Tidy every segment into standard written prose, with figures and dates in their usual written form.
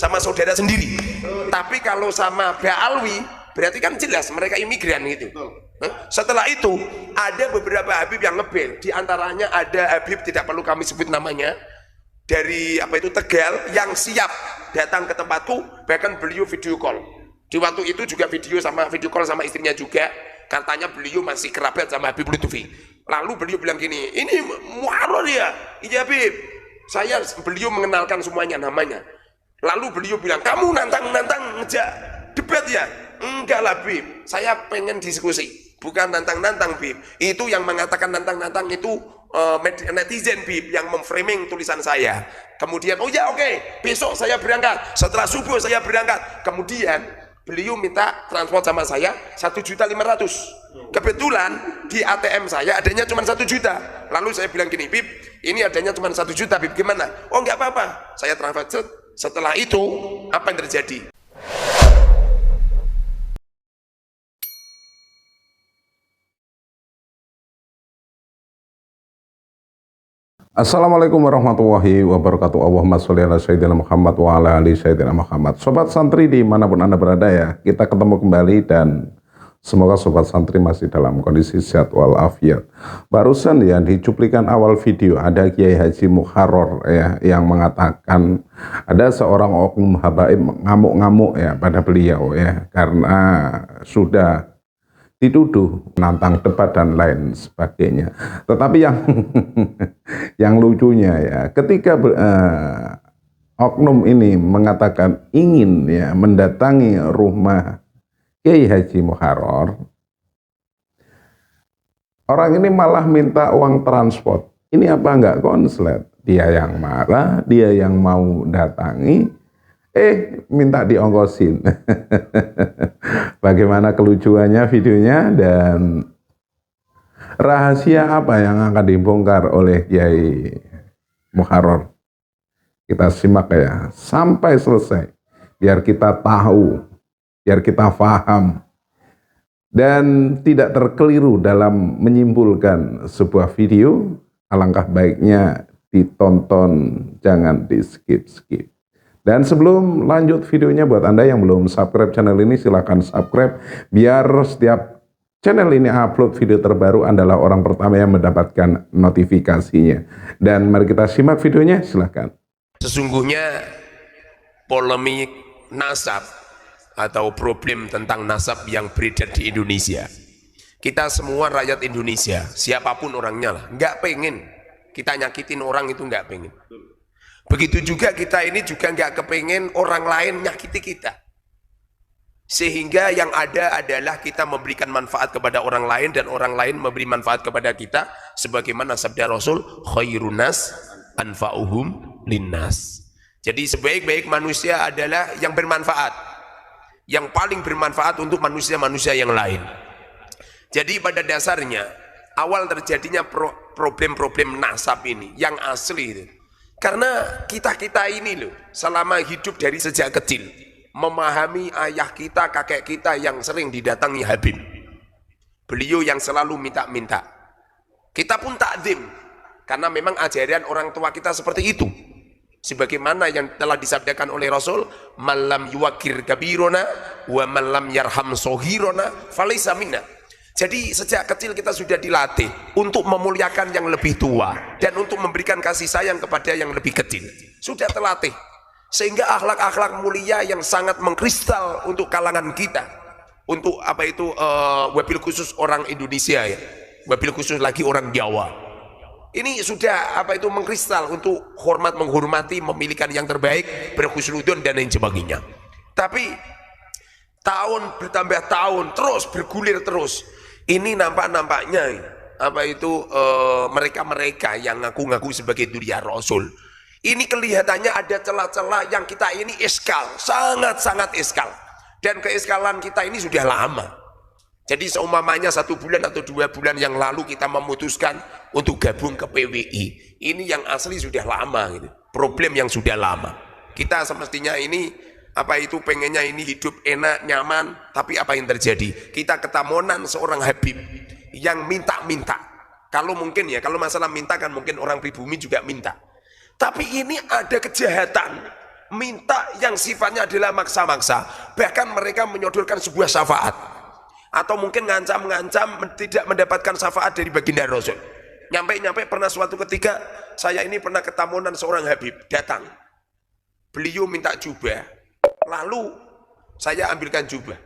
sama saudara sendiri. Tapi kalau sama Ba'alwi berarti kan jelas mereka imigran gitu. Setelah itu ada beberapa Habib yang ngebel, di antaranya ada Habib tidak perlu kami sebut namanya, dari Tegal, yang siap datang ke tempatku, bahkan beliau video call. Di waktu itu juga video call sama istrinya juga, katanya beliau masih kerabat sama Habib Lutfi. Lalu beliau bilang gini, ini muharrar ya? Iya Habib, beliau mengenalkan semuanya namanya. Lalu beliau bilang, kamu nantang ngejak debat ya? Enggak lah Bib, saya pengen diskusi, bukan nantang Bib. Itu yang mengatakan nantang itu netizen Bib, yang memframing tulisan saya. Kemudian, oh ya oke, besok saya berangkat, setelah subuh saya berangkat. Kemudian beliau minta transport sama saya 1.500.000. Kebetulan di ATM saya adanya cuma 1 juta. Lalu saya bilang gini, Bib, ini adanya cuma 1 juta Bib, gimana? Oh enggak apa-apa, saya transfer. Setelah itu apa yang terjadi? Assalamualaikum warahmatullahi wabarakatuh. Allahumma sholli ala sayyidina Muhammad wa ala ali sayyidina Muhammad. Sobat santri dimanapun Anda berada ya, kita ketemu kembali dan semoga sobat santri masih dalam kondisi sehat walafiat. Barusan ya di cuplikan awal video ada Kiai Haji Muharrar ya yang mengatakan ada seorang oknum habaib ngamuk-ngamuk ya pada beliau ya karena sudah dituduh menantang debat dan lain sebagainya. Tetapi yang yang lucunya ya, ketika oknum ini mengatakan ingin ya mendatangi rumah Kiai Haji Muharrar, orang ini malah minta uang transport. Ini apa enggak konslet? Dia yang marah, dia yang mau datangi, minta diongkosin. Bagaimana kelucuannya videonya dan rahasia apa yang akan dibongkar oleh Kiai Muharrar? Kita simak ya sampai selesai biar kita tahu, biar kita paham dan tidak terkeliru dalam menyimpulkan sebuah video. Alangkah baiknya ditonton, jangan di skip-skip. Dan sebelum lanjut videonya, buat Anda yang belum subscribe channel ini, silahkan subscribe. Biar setiap channel ini upload video terbaru, Anda adalah orang pertama yang mendapatkan notifikasinya. Dan mari kita simak videonya, silahkan. Sesungguhnya polemik nasab atau problem tentang nasab yang beredar di Indonesia, kita semua rakyat Indonesia, siapapun orangnya lah, nggak pengen kita nyakitin orang, itu nggak pengen. Begitu juga kita ini juga nggak kepengen orang lain nyakiti kita. Sehingga yang ada adalah kita memberikan manfaat kepada orang lain dan orang lain memberi manfaat kepada kita. Sebagaimana sabda Rasul, khairun nas anfa'uhum linnas. Jadi sebaik-baik manusia adalah yang bermanfaat, yang paling bermanfaat untuk manusia-manusia yang lain. Jadi pada dasarnya awal terjadinya problem-problem nasab ini yang asli itu karena kita ini loh, selama hidup dari sejak kecil memahami ayah kita, kakek kita yang sering didatangi Habib, beliau yang selalu minta-minta, kita pun takdim karena memang ajaran orang tua kita seperti itu. Sebagaimana yang telah disabdakan oleh Rasul, malam yuwakir kabirona wa malam yarham sohirona falaysa minna. Jadi sejak kecil kita sudah dilatih untuk memuliakan yang lebih tua dan untuk memberikan kasih sayang kepada yang lebih kecil. Sudah terlatih sehingga akhlak-akhlak mulia yang sangat mengkristal untuk kalangan kita, untuk wabil khusus orang Indonesia ya, wabil khusus lagi orang Jawa. Ini sudah mengkristal untuk hormat menghormati, memilihkan yang terbaik, berhusnudon dan lain sebagainya. Tapi tahun bertambah tahun terus bergulir terus. Ini nampaknya mereka yang ngaku-ngaku sebagai duriya Rasul. Ini kelihatannya ada celah-celah yang kita ini eskal, sangat-sangat eskal. Dan keeskalan kita ini sudah lama. Jadi seumpamanya 1 bulan atau 2 bulan yang lalu kita memutuskan untuk gabung ke PWI. Ini yang asli sudah lama gitu. Problem yang sudah lama. Kita semestinya ini pengennya ini hidup enak, nyaman, tapi apa yang terjadi? Kita ketamonan seorang Habib yang minta-minta. Kalau masalah minta kan mungkin orang pribumi juga minta. Tapi ini ada kejahatan minta yang sifatnya adalah maksa-maksa. Bahkan mereka menyodorkan sebuah syafaat. Atau mungkin ngancam-ngancam tidak mendapatkan syafaat dari baginda Rasul. Nyampe-nyampe pernah suatu ketika, saya ini pernah ketamunan seorang Habib, datang. Beliau minta jubah, lalu saya ambilkan jubah.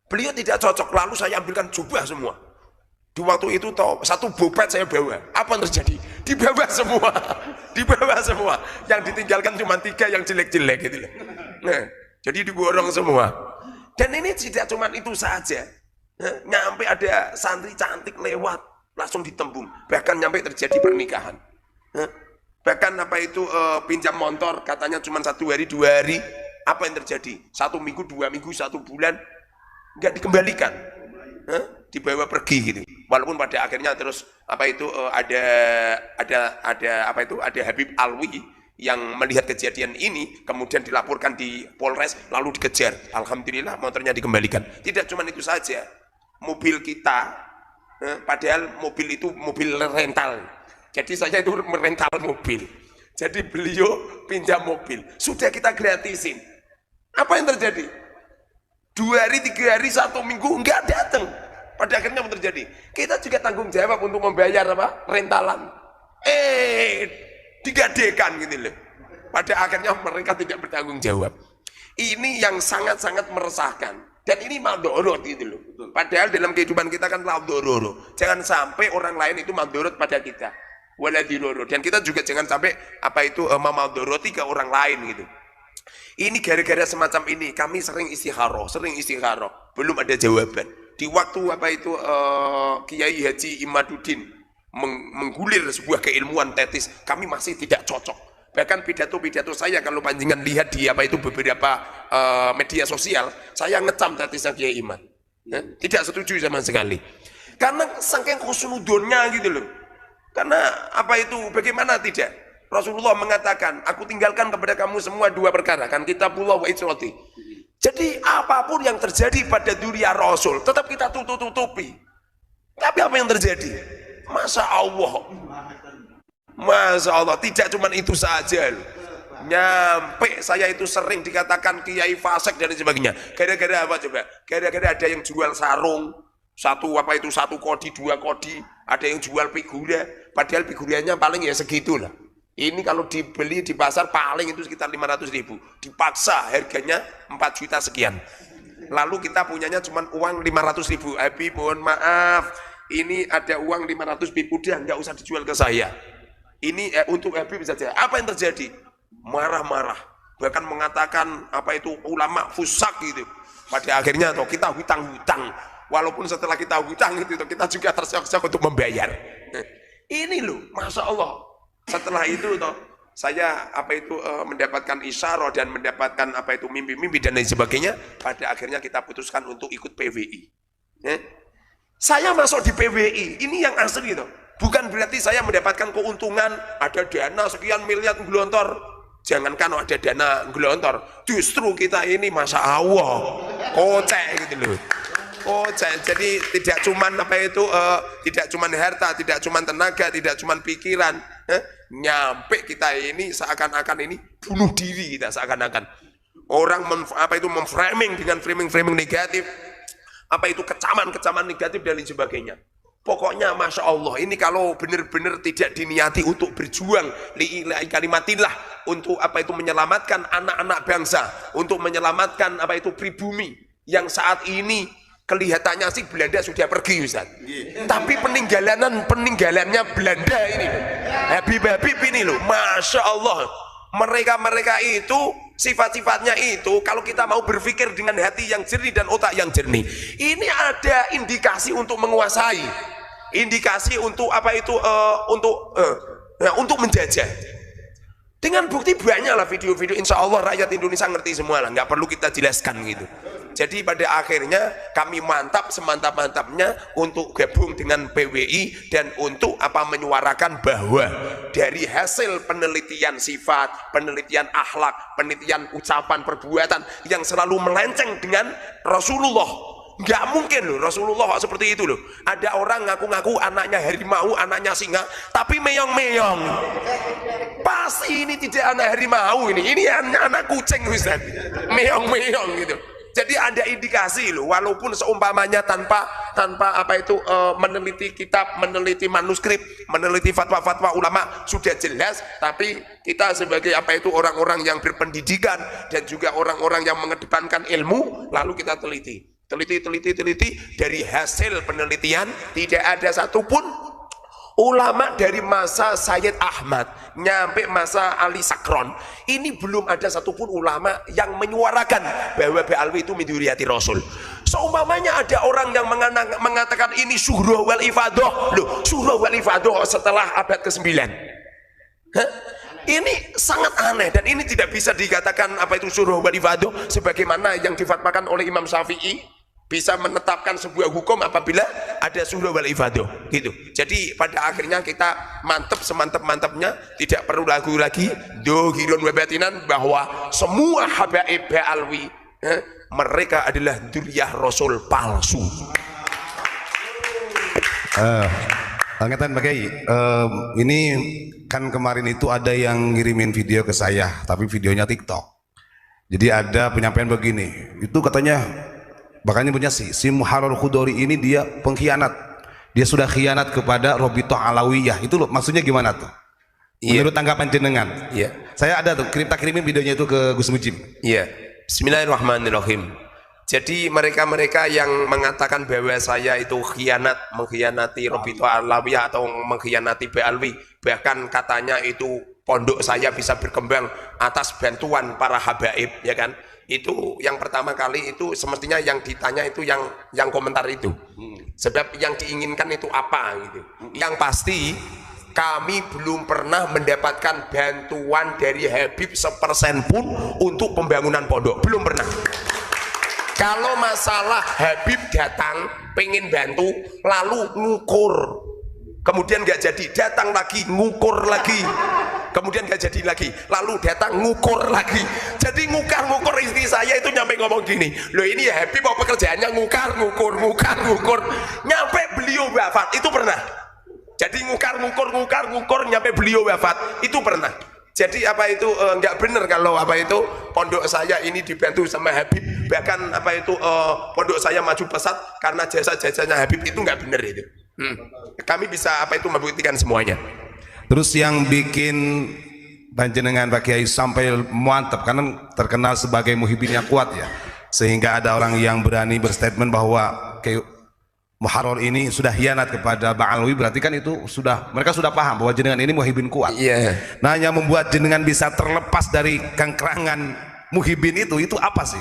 Beliau tidak cocok, lalu saya ambilkan jubah semua. Di waktu itu satu bopet saya bawa. Apa yang terjadi? Dibawa semua. Dibawa semua. Yang ditinggalkan cuma 3 yang jelek-jelek gitu. Nah, jadi diborong semua. Dan ini tidak cuma itu saja. Nyampe ada santri cantik lewat, langsung ditembung. Bahkan nyampe terjadi pernikahan. Bahkan apa itu pinjam motor katanya cuma 1 hari 2 hari. Apa yang terjadi? 1 minggu, 2 minggu, 1 bulan nggak dikembalikan. Dibawa pergi gitu. Walaupun pada akhirnya terus apa itu ada Habib Alwi yang melihat kejadian ini kemudian dilaporkan di Polres lalu dikejar. Alhamdulillah motornya dikembalikan. Tidak cuma itu saja. Mobil kita padahal mobil itu mobil rental. Jadi saya itu merental mobil. Jadi beliau pinjam mobil. Sudah kita gratisin. Apa yang terjadi? 2 hari, 3 hari, 1 minggu enggak datang. Pada akhirnya apa terjadi? Kita juga tanggung jawab untuk membayar apa? Rentalan. Digadekan gitu loh. Pada akhirnya mereka tidak bertanggung jawab. Ini yang sangat-sangat meresahkan. Dan ini maldorot gitu loh. Padahal dalam kehidupan kita kan maldorot. Jangan sampai orang lain itu maldorot pada kita. Waladiloro. Dan kita juga jangan sampai apa itu memaldoroti ke orang lain gitu. Ini gara-gara semacam ini kami sering istikharah. Belum ada jawaban. Di waktu apa itu Kiai Haji Imaduddin menggulir sebuah keilmuan tetis, kami masih tidak cocok. Bahkan pidato-pidato saya kalau panjenengan lihat di apa itu beberapa media sosial, saya ngecam tetisnya Kiai Imad. Tidak setuju sama sekali. Karena saking khusnudonnya gitu loh. Karena apa itu bagaimana tidak? Rasulullah mengatakan, aku tinggalkan kepada kamu semua 2 perkara, kan kitabullah wa itrati. Jadi apapun yang terjadi pada dunia Rasul tetap kita tutupi. Tapi apa yang terjadi? Masya Allah, tidak cuma itu saja loh. Nyampe saya itu sering dikatakan kiai fasik dan sebagainya. Gara-gara apa coba? Gara-gara ada yang jual sarung, satu kodi, 2 kodi, ada yang jual figura, padahal figuranya paling ya segitulah. Ini kalau dibeli di pasar paling itu sekitar 500.000. Dipaksa harganya 4 juta sekian. Lalu kita punyanya cuma uang 500.000. Habib mohon maaf, ini ada uang 500.000, udah nggak usah dijual ke saya. Ini untuk Habib saja. Apa yang terjadi? Marah-marah. Bahkan mengatakan apa itu ulama fusak gitu. Pada akhirnya kita hutang-hutang. Walaupun setelah kita hutang itu kita juga tersiok-siok untuk membayar. Ini loh, Masya Allah. Setelah itu saya apa itu mendapatkan isyarah dan mendapatkan apa itu mimpi-mimpi dan lain sebagainya. Pada akhirnya kita putuskan untuk ikut PWI. Saya masuk di PWI, ini yang asli gitu. Bukan berarti saya mendapatkan keuntungan ada dana sekian miliar gelontor. Jangankan ada dana gelontor, justru kita ini Masya Allah kocek gitu loh. Oh, jadi tidak cuman apa itu tidak cuman harta, tidak cuman tenaga, tidak cuman pikiran. Nyampe kita ini seakan-akan ini bunuh diri kita seakan-akan. Orang memframing dengan framing negatif. Apa itu kecaman negatif dan lain sebagainya. Pokoknya Masya Allah ini kalau benar-benar tidak diniati untuk berjuang li'ilahi kalimatillah, untuk apa itu menyelamatkan anak-anak bangsa, untuk menyelamatkan apa itu pribumi yang saat ini kelihatannya sih Belanda sudah pergi Ustaz. Tapi peninggalannya Belanda ini Habib-habib ini loh, Masya Allah. Mereka itu sifat-sifatnya itu kalau kita mau berpikir dengan hati yang jernih dan otak yang jernih, ini ada indikasi untuk menguasai, indikasi untuk apa itu untuk menjajah. Dengan bukti banyak lah video-video, insya Allah rakyat Indonesia ngerti semua lah, nggak perlu kita jelaskan gitu. Jadi pada akhirnya kami mantap semantap-mantapnya untuk gabung dengan PWI dan untuk menyuarakan bahwa dari hasil penelitian sifat, penelitian akhlak, penelitian ucapan, perbuatan yang selalu melenceng dengan Rasulullah. Nggak mungkin loh Rasulullah seperti itu loh. Ada orang ngaku-ngaku anaknya harimau, anaknya singa, tapi meyong-meyong. Pasti ini tidak anak harimau ini anak kucing Ustaz. Meong-meong gitu. Jadi ada indikasi loh, walaupun seumpamanya tanpa apa itu meneliti kitab, meneliti manuskrip, meneliti fatwa-fatwa ulama sudah jelas, tapi kita sebagai apa itu orang-orang yang berpendidikan dan juga orang-orang yang mengedepankan ilmu, lalu kita teliti dari hasil penelitian tidak ada satupun ulama dari masa Sayyid Ahmad nyampe masa Ali Sakron ini belum ada satupun ulama yang menyuarakan bahwa Ba'alwi itu min dzurriyyati Rasul. Seumpamanya ada orang yang mengatakan ini Syuhra wal Ifadah, loh Syuhra wal Ifadah setelah abad ke-9. Ini sangat aneh dan ini tidak bisa dikatakan apa itu Syuhra wal Ifadah sebagaimana yang difatwakan oleh Imam Syafi'i bisa menetapkan sebuah hukum apabila ada Syuhra wal Ifadah gitu. Jadi pada akhirnya kita mantep semantep-mantepnya, tidak perlu lagu lagi dohirun wabatinan bahwa semua habaib Ba'alwi mereka adalah dzurriyyah Rasul palsu. Angkatan Pak Kiai, ini kan kemarin itu ada yang ngirimin video ke saya, tapi videonya TikTok. Jadi ada penyampaian begini, itu katanya makanya punya si Muharrar Khudori ini dia pengkhianat. Dia sudah khianat kepada Robitoh Alawiyah. Itu loh, maksudnya gimana tuh? Menurut tanggapan jenengan. Iya. Saya ada tuh, kita kirimin videonya itu ke Gus Mujib. Iya. Bismillahirrahmanirrahim. Jadi mereka-mereka yang mengatakan bahwa saya itu mengkhianati Robitoh Alawiyah atau mengkhianati Ba'alwi, bahkan katanya itu pondok saya bisa berkembang atas bantuan para habaib, ya kan? Itu yang pertama kali itu semestinya yang ditanya itu yang komentar itu. Sebab yang diinginkan itu apa gitu. Yang pasti kami belum pernah mendapatkan bantuan dari Habib 1% pun untuk pembangunan pondok, belum pernah. Kalau masalah Habib datang pengen bantu lalu ngukur, kemudian nggak jadi, datang lagi ngukur lagi, kemudian nggak jadi lagi, lalu datang ngukur lagi. Jadi ngukur istri saya itu nyampe ngomong gini, loh ini ya Habib mau pekerjaannya ngukur, nyampe beliau wafat itu pernah. Jadi ngukur nyampe beliau wafat itu pernah. Jadi apa itu nggak benar kalau apa itu pondok saya ini dibantu sama Habib, bahkan apa itu pondok saya maju pesat karena jasa-jasanya Habib, itu nggak benar itu. Kami bisa apa itu membuktikan semuanya. Terus yang bikin panjenengan Pak Kiai sampai mantap karena terkenal sebagai muhibin yang kuat ya, sehingga ada orang yang berani berstatement bahwa Muharrar ini sudah hianat kepada Ba'alwi, berarti kan itu mereka sudah paham bahwa jenengan ini muhibin kuat. Iya. Nah, yang membuat jenengan bisa terlepas dari kengkerangan muhibin itu apa sih?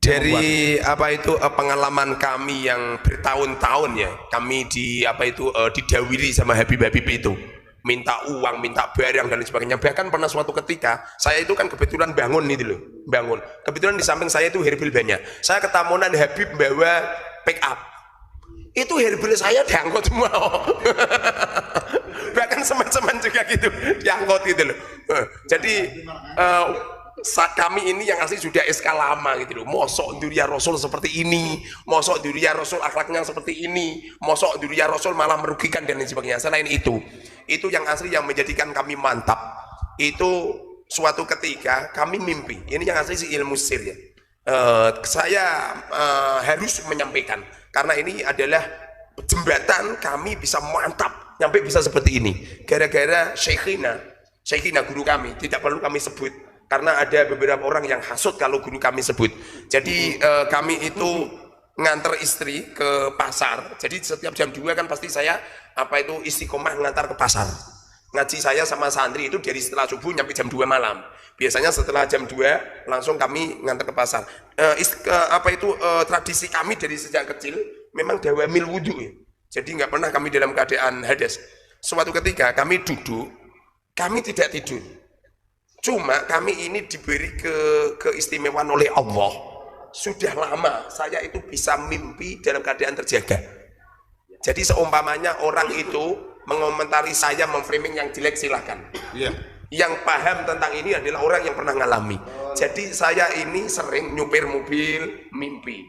Dari apa itu pengalaman kami yang bertahun-tahun ya, kami didawiri sama Habib-Habib itu, minta uang, minta barang dan sebagainya. Bahkan pernah suatu ketika saya itu kan kebetulan bangun. Kebetulan di samping saya itu herbil banyak. Saya ketamunan Habib bawa pick up. Itu herbil saya diangkut semua. Bahkan teman-teman juga gitu diangkut gitu loh. Jadi kami ini yang asli sudah SK lama gitu loh. Mosok dzurriyyah Rasul seperti ini, mosok dzurriyyah Rasul akhlaknya seperti ini, mosok dzurriyyah Rasul malah merugikan dan lain sebagainya. Selain itu yang asli yang menjadikan kami mantap. Itu suatu ketika kami mimpi. Ini yang asli si ilmu sir ya. Saya harus menyampaikan karena ini adalah jembatan kami bisa mantap sampai bisa seperti ini gara-gara Syekhina guru kami, tidak perlu kami sebut karena ada beberapa orang yang hasut kalau guru kami sebut. Jadi kami itu nganter istri ke pasar, jadi setiap jam 2 kan pasti saya apa itu istiqomah ngantar ke pasar. Ngaji saya sama santri itu dari setelah subuh sampai jam 2 malam. Biasanya setelah jam 2 langsung kami ngantar ke pasar. Tradisi kami dari sejak kecil memang dawamil wudhu ya. Jadi nggak pernah kami dalam keadaan hadas. Suatu ketika kami duduk, kami tidak tidur. Cuma kami ini diberi keistimewaan oleh Allah. Sudah lama saya itu bisa mimpi dalam keadaan terjaga. Jadi seumpamanya orang itu mengomentari saya, memframing yang jelek silahkan. Iya. Yang paham tentang ini adalah orang yang pernah ngalami. Jadi saya ini sering nyupir mobil mimpi.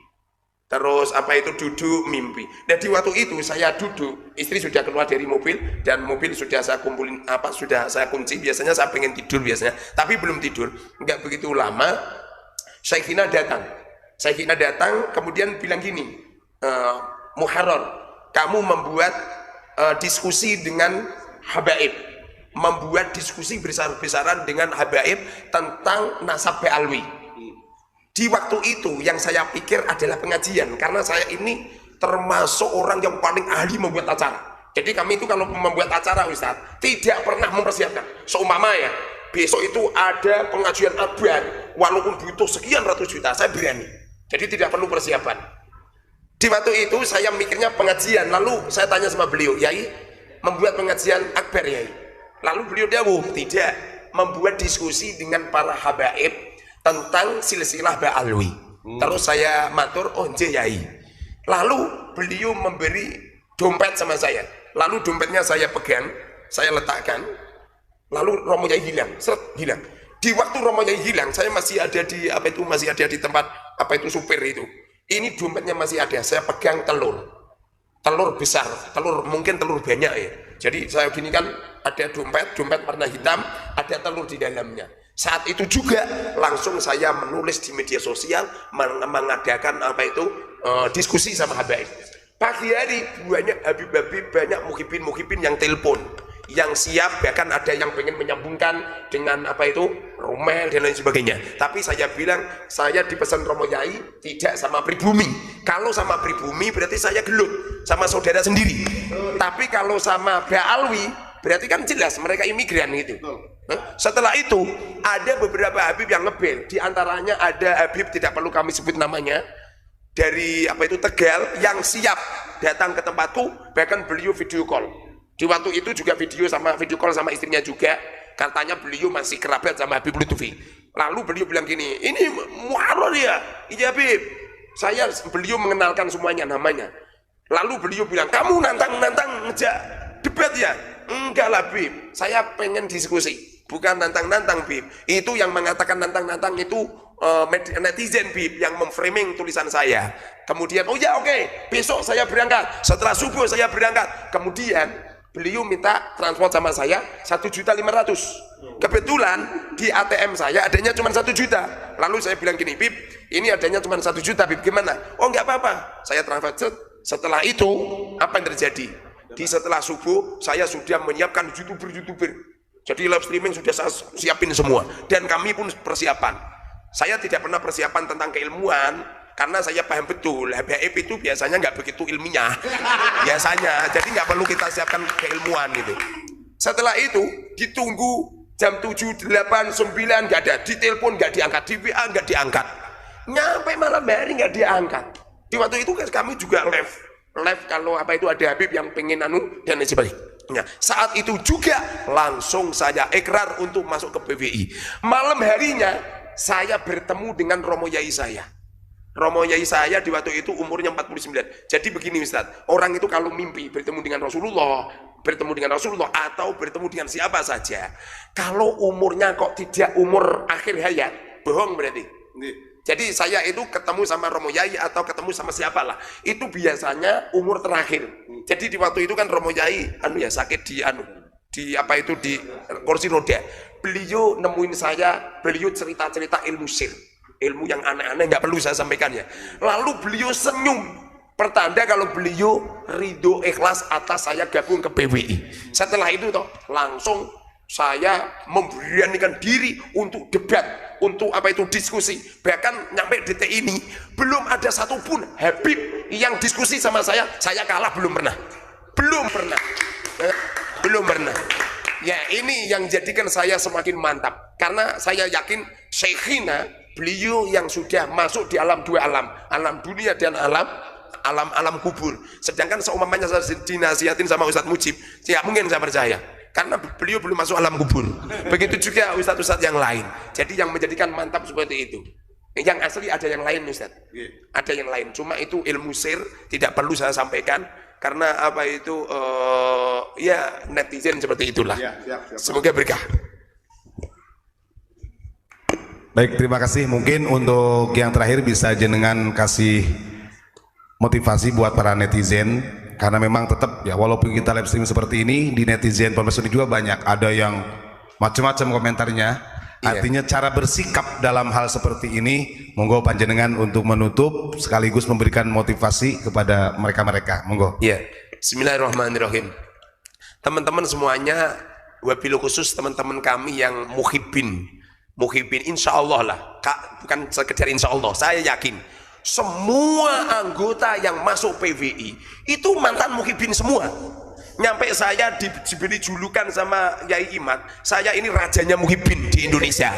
terus apa itu duduk mimpi. Nah di waktu itu saya duduk, istri sudah keluar dari mobil dan mobil sudah saya kumpulin sudah saya kunci. Biasanya saya pengen tidur biasanya, tapi belum tidur. Nggak begitu lama, Syekhina datang, kemudian bilang gini, Muharrar, kamu membuat diskusi dengan habaib, membuat diskusi besar-besaran dengan habaib tentang nasab Ba'alwi. Di waktu itu yang saya pikir adalah pengajian, karena saya ini termasuk orang yang paling ahli membuat acara. Jadi kami itu kalau membuat acara Ustadz tidak pernah mempersiapkan. Seumpama ya besok itu ada pengajian abad, walaupun butuh sekian ratus juta saya berani. Jadi tidak perlu persiapan. Di waktu itu saya mikirnya pengajian, lalu saya tanya sama beliau, Yai membuat pengajian akbar Yai? Lalu beliau jawab, tidak, membuat diskusi dengan para habaib tentang silsilah Ba'alwi. Terus saya matur, oh nggih Yai. Lalu beliau memberi dompet sama saya. Lalu dompetnya saya pegang, saya letakkan. Lalu Romo Yai hilang, hilang. Di waktu Romo Yai hilang, saya masih ada di masih ada di tempat supir itu. Ini dompetnya masih ada. Saya pegang telur besar, mungkin telur banyak ya. Jadi saya gini kan ada dompet warna hitam, ada telur di dalamnya. Saat itu juga langsung saya menulis di media sosial, mengadakan diskusi sama habaib. Pagi hari banyak habib-habib, banyak muhibin yang telepon, yang siap, bahkan ada yang pengen menyambungkan dengan Romel dan lain sebagainya. Tapi saya bilang, saya dipesan Romo Yai tidak sama pribumi. Kalau sama pribumi berarti saya gelut sama saudara sendiri. Tapi kalau sama Ba'alwi berarti kan jelas mereka imigran gitu. Setelah itu ada beberapa habib yang ngebel. Di antaranya ada habib tidak perlu kami sebut namanya, dari Tegal, yang siap datang ke tempatku, bahkan beliau video call. Di waktu itu juga video call sama istrinya juga. Katanya beliau masih kerabat sama Habib Lutfi. Lalu beliau bilang gini, ini Muharrar ya? Iya Habib. Beliau mengenalkan semuanya namanya. Lalu beliau bilang, kamu nantang ngejak debat ya? Enggak lah Bib, saya pengen diskusi, bukan nantang Bib. Itu yang mengatakan nantang itu netizen Bib, yang memframing tulisan saya. Kemudian, oh ya oke, besok saya berangkat, setelah subuh saya berangkat. Kemudian beliau minta transport sama saya 1.500.000. Kebetulan di ATM saya adanya cuma 1 juta. Lalu saya bilang gini, Bib, ini adanya cuma 1 juta Bib, gimana? Oh enggak apa-apa, saya transfer. Setelah itu apa yang terjadi? Setelah subuh saya sudah menyiapkan youtuber. Jadi live streaming sudah saya siapin semua, dan kami pun persiapan. Saya tidak pernah persiapan tentang keilmuan karena saya paham betul habaib itu biasanya nggak begitu ilmiah biasanya, jadi nggak perlu kita siapkan keilmuan gitu. Setelah itu ditunggu jam 7, 8, 9 nggak ada, ditelepon nggak diangkat, di WA nggak diangkat, nyampe malam hari nggak diangkat. Di waktu itu kami juga live kalau ada habib yang pengen dan lain sebagainya. Saat itu juga langsung saya ikrar untuk masuk ke PWI. Malam harinya saya bertemu dengan Romo Yai saya. Romo Yai saya di waktu itu umurnya 49. Jadi begini Ustaz, orang itu kalau mimpi bertemu dengan Rasulullah atau bertemu dengan siapa saja, kalau umurnya kok tidak umur akhir hayat, bohong berarti. Jadi saya itu ketemu sama Romo Yai atau ketemu sama siapalah, itu biasanya umur terakhir. Jadi di waktu itu kan Romo Yai sakit di kursi roda. Beliau nemuin saya, beliau cerita-cerita ilmu sir, ilmu yang aneh-aneh, nggak perlu saya sampaikan ya. Lalu beliau senyum, pertanda kalau beliau ridho ikhlas atas saya gabung ke PWI. Setelah itu langsung saya memberanikan diri untuk debat, untuk diskusi. Bahkan nyampe detik ini belum ada satupun habib yang diskusi sama saya kalah, belum pernah. Ya ini yang jadikan saya semakin mantap, karena saya yakin Syekhina, beliau yang sudah masuk di alam dua alam dunia dan alam kubur. Sedangkan seumpamanya saya dinasihatin sama Ustadz Mujib, tidak mungkin saya percaya, karena beliau belum masuk alam kubur. Begitu juga ustadz-ustadz yang lain. Jadi yang menjadikan mantap seperti itu. Yang asli ada yang lain Ustadz. Ada yang lain. Cuma itu ilmu sir, tidak perlu saya sampaikan. Karena netizen seperti itulah. Semoga berkah. Baik, terima kasih. Mungkin untuk yang terakhir bisa jenengan kasih motivasi buat para netizen, karena memang tetap ya walaupun kita live stream seperti ini, di netizen Ponpes Unik juga banyak ada yang macam-macam komentarnya. Artinya cara bersikap dalam hal seperti ini, monggo panjenengan untuk menutup sekaligus memberikan motivasi kepada mereka-mereka. Monggo. Ya, Bismillahirrahmanirrahim. Teman-teman semuanya, wabil khusus teman-teman kami yang muhibbin, insya Allah lah, Kak, bukan sekedar insya Allah, saya yakin semua anggota yang masuk PVI itu mantan muhibbin semua. Nyampe saya diberi julukan sama Yai Imad, saya ini rajanya muhibbin di Indonesia,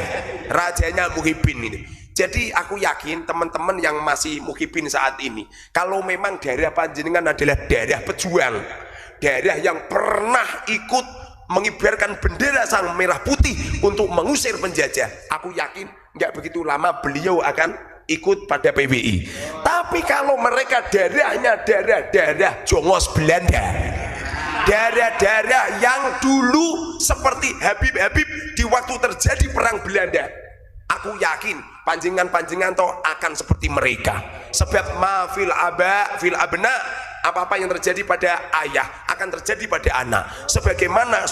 rajanya muhibbin ini. Jadi aku yakin teman-teman yang masih muhibbin saat ini, kalau memang daerah panjenengan adalah daerah pejuang, daerah yang pernah ikut mengibarkan bendera sang merah putih untuk mengusir penjajah, aku yakin nggak begitu lama beliau akan ikut pada PBI. Tapi kalau mereka daerahnya daerah Jongos Belanda, daerah-daerah yang dulu seperti Habib di waktu terjadi perang Belanda, aku yakin panjenengan toh akan seperti mereka. Sebab ma fil aba fil abna, apa-apa yang terjadi pada ayah akan terjadi pada anak. Sebagaimana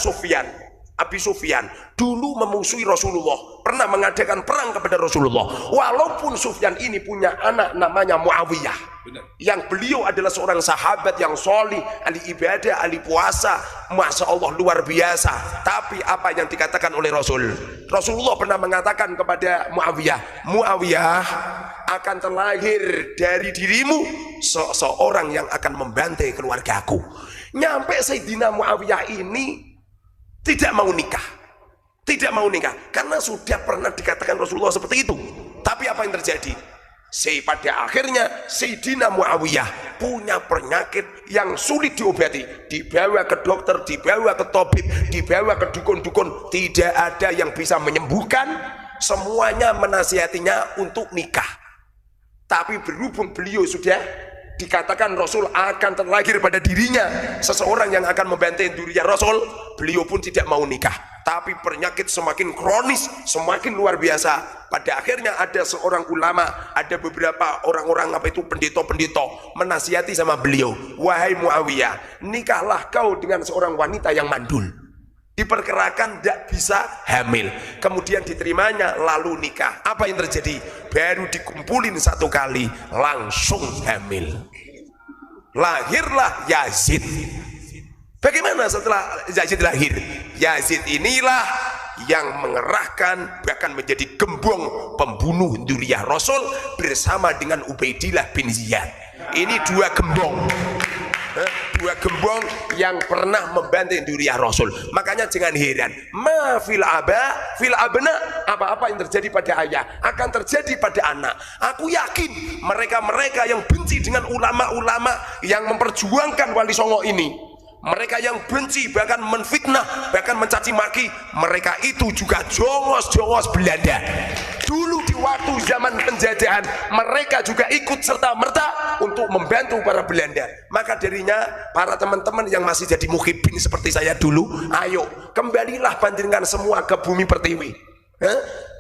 Abi Sufyan dulu memusuhi Rasulullah, pernah mengadakan perang kepada Rasulullah. Walaupun Sufyan ini punya anak namanya Muawiyah, yang beliau adalah seorang sahabat yang solih, ahli ibadah, ahli puasa, masya Allah luar biasa. Tapi apa yang dikatakan oleh Rasulullah pernah mengatakan kepada Muawiyah, akan terlahir dari dirimu seorang yang akan membantai keluargaku. Nyampe Sayyidina Muawiyah ini tidak mau nikah karena sudah pernah dikatakan Rasulullah seperti itu. Tapi apa yang terjadi? Pada akhirnya Sayyidina Muawiyah punya penyakit yang sulit diobati, dibawa ke dokter, dibawa ke tabib, dibawa ke dukun-dukun, tidak ada yang bisa menyembuhkan. Semuanya menasihatinya untuk nikah. Tapi berhubung beliau sudah dikatakan Rasul akan terlahir pada dirinya seseorang yang akan membantai durinya Rasul, beliau pun tidak mau nikah. Tapi penyakit semakin kronis, semakin luar biasa. Pada akhirnya ada seorang ulama, ada beberapa orang-orang pendeta menasihati sama beliau, wahai Muawiyah, nikahlah kau dengan seorang wanita yang mandul, diperkirakan tidak bisa hamil. Kemudian diterimanya lalu nikah. Apa yang terjadi? Baru dikumpulin satu kali langsung hamil, lahirlah Yazid. Bagaimana setelah Yazid lahir? Yazid inilah yang mengerahkan, bahkan menjadi gembong pembunuh Duriah Rasul bersama dengan Ubaidillah bin Ziyad. Ini dua gembong yang pernah membantai Duriah Rasul. Makanya jangan heran, ma fil aba fil abna, apa-apa yang terjadi pada ayah akan terjadi pada anak. Aku yakin mereka-mereka yang benci dengan ulama-ulama yang memperjuangkan Wali Songo ini, mereka yang benci bahkan menfitnah, bahkan mencaci maki, mereka itu juga jongos Belanda. Dulu di waktu zaman penjajahan, mereka juga ikut serta-merta untuk membantu para Belanda. Maka darinya para teman-teman yang masih jadi muhibbin seperti saya dulu, ayo kembalilah panjenengan semua ke bumi pertiwi.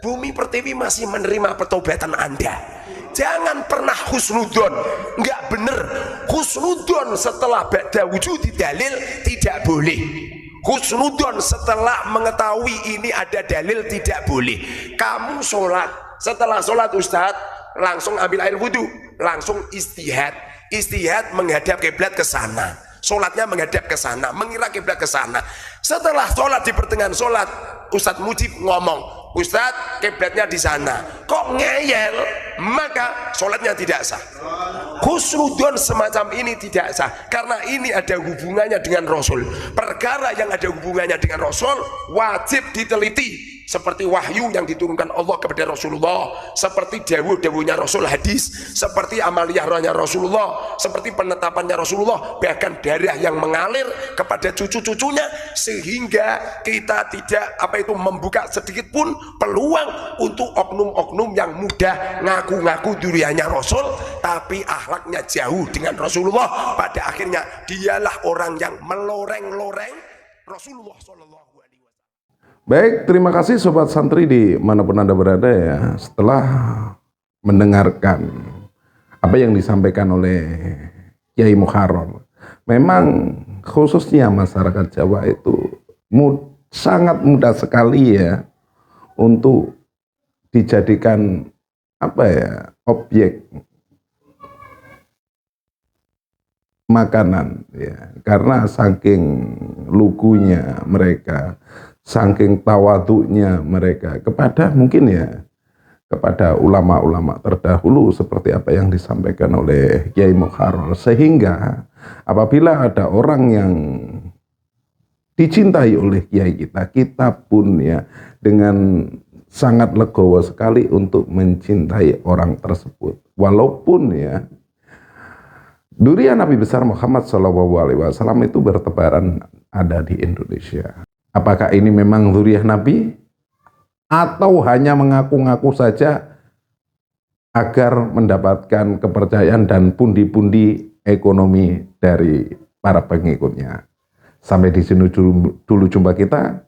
Bumi pertiwi masih menerima pertobatan Anda. Jangan pernah husnudon, nggak bener. Husnudon setelah ba'da wujud dalil tidak boleh. Husnudon setelah mengetahui ini ada dalil tidak boleh. Kamu sholat, setelah sholat Ustadz langsung ambil air wudhu, langsung istihad menghadap kiblat ke sana. Sholatnya menghadap ke sana, mengira kiblat ke sana. Setelah sholat, di pertengahan sholat, Ustadz Mujib ngomong, Ustadz kiblatnya di sana, kok ngeyel, maka sholatnya tidak sah. Husnudon semacam ini tidak sah, karena ini ada hubungannya dengan Rasul. Perkara yang ada hubungannya dengan Rasul wajib diteliti, seperti wahyu yang diturunkan Allah kepada Rasulullah, seperti dawuh-dawuhnya Rasul hadis, seperti amaliyah rohnya Rasulullah, seperti penetapannya Rasulullah, bahkan darah yang mengalir kepada cucu-cucunya, sehingga kita tidak membuka sedikit pun peluang untuk oknum-oknum yang mudah ngaku-ngaku duriannya Rasul tapi akhlaknya jauh dengan Rasulullah. Pada akhirnya dialah orang yang meloreng-loreng Rasulullah SAW. Baik, terima kasih Sobat Santri di manapun Anda berada ya. Setelah mendengarkan apa yang disampaikan oleh Kiai Muharrar. Memang khususnya masyarakat Jawa itu sangat mudah sekali ya untuk dijadikan objek makanan ya, karena saking lugunya mereka, saking tawaduknya mereka kepada mungkin ya kepada ulama-ulama terdahulu seperti apa yang disampaikan oleh Kiai Muharrar, sehingga apabila ada orang yang dicintai oleh kiai kita, kita pun ya dengan sangat legowo sekali untuk mencintai orang tersebut, walaupun ya durian Nabi besar Muhammad SAW itu bertebaran ada di Indonesia. Apakah ini memang durian Nabi? Atau hanya mengaku-ngaku saja agar mendapatkan kepercayaan dan pundi-pundi ekonomi dari para pengikutnya. Sampai di sini dulu jumpa kita.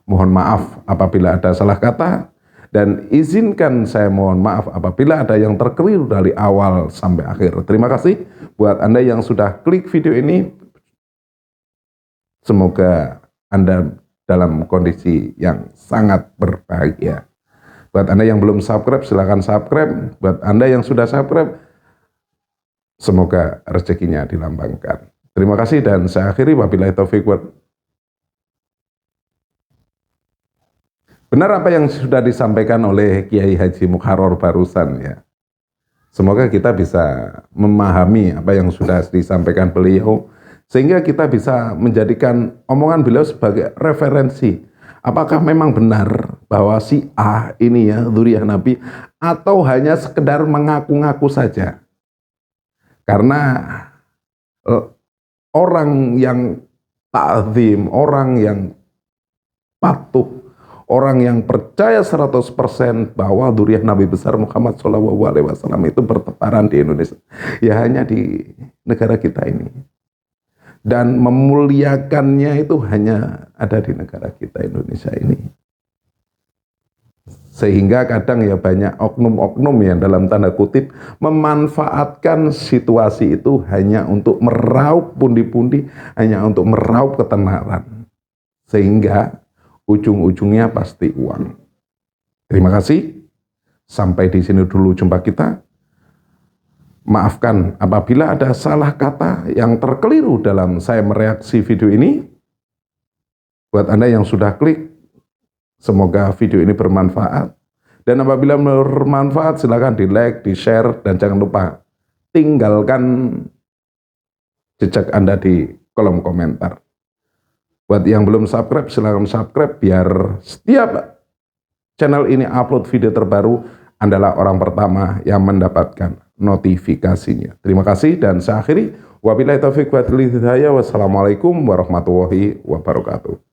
Mohon maaf apabila ada salah kata, dan izinkan saya mohon maaf apabila ada yang terkeliru dari awal sampai akhir. Terima kasih buat Anda yang sudah klik video ini. Semoga Anda dalam kondisi yang sangat berbahagia. Buat Anda yang belum subscribe, silakan subscribe. Buat Anda yang sudah subscribe, semoga rezekinya dilambangkan. Terima kasih dan saya akhiri. Wabillahi taufiq. Benar apa yang sudah disampaikan oleh Kiai Haji Muharrar barusan ya. Semoga kita bisa memahami apa yang sudah disampaikan beliau, sehingga kita bisa menjadikan omongan beliau sebagai referensi. Apakah memang benar bahwa si A ini ya dzurriyyah Nabi, atau hanya sekedar mengaku-ngaku saja? Karena orang yang ta'zim, orang yang patuh, orang yang percaya 100% bahwa dzurriyyah Nabi besar Muhammad SAW itu bertebaran di Indonesia, ya hanya di negara kita ini. Dan memuliakannya itu hanya ada di negara kita Indonesia ini. Sehingga kadang ya banyak oknum-oknum yang dalam tanda kutip memanfaatkan situasi itu hanya untuk meraup pundi-pundi, hanya untuk meraup ketenaran. Sehingga ujung-ujungnya pasti uang. Terima kasih. Sampai di sini dulu jumpa kita. Maafkan apabila ada salah kata yang terkeliru dalam saya mereaksi video ini. Buat Anda yang sudah klik, semoga video ini bermanfaat. Dan apabila bermanfaat, silakan di like, di share, dan jangan lupa tinggalkan jejak Anda di kolom komentar. Buat yang belum subscribe, silakan subscribe biar setiap channel ini upload video terbaru, adalah orang pertama yang mendapatkan notifikasinya. Terima kasih dan saya akhiri. Wabillahi taufiq wal hidayah. Wassalamualaikum warahmatullahi wabarakatuh.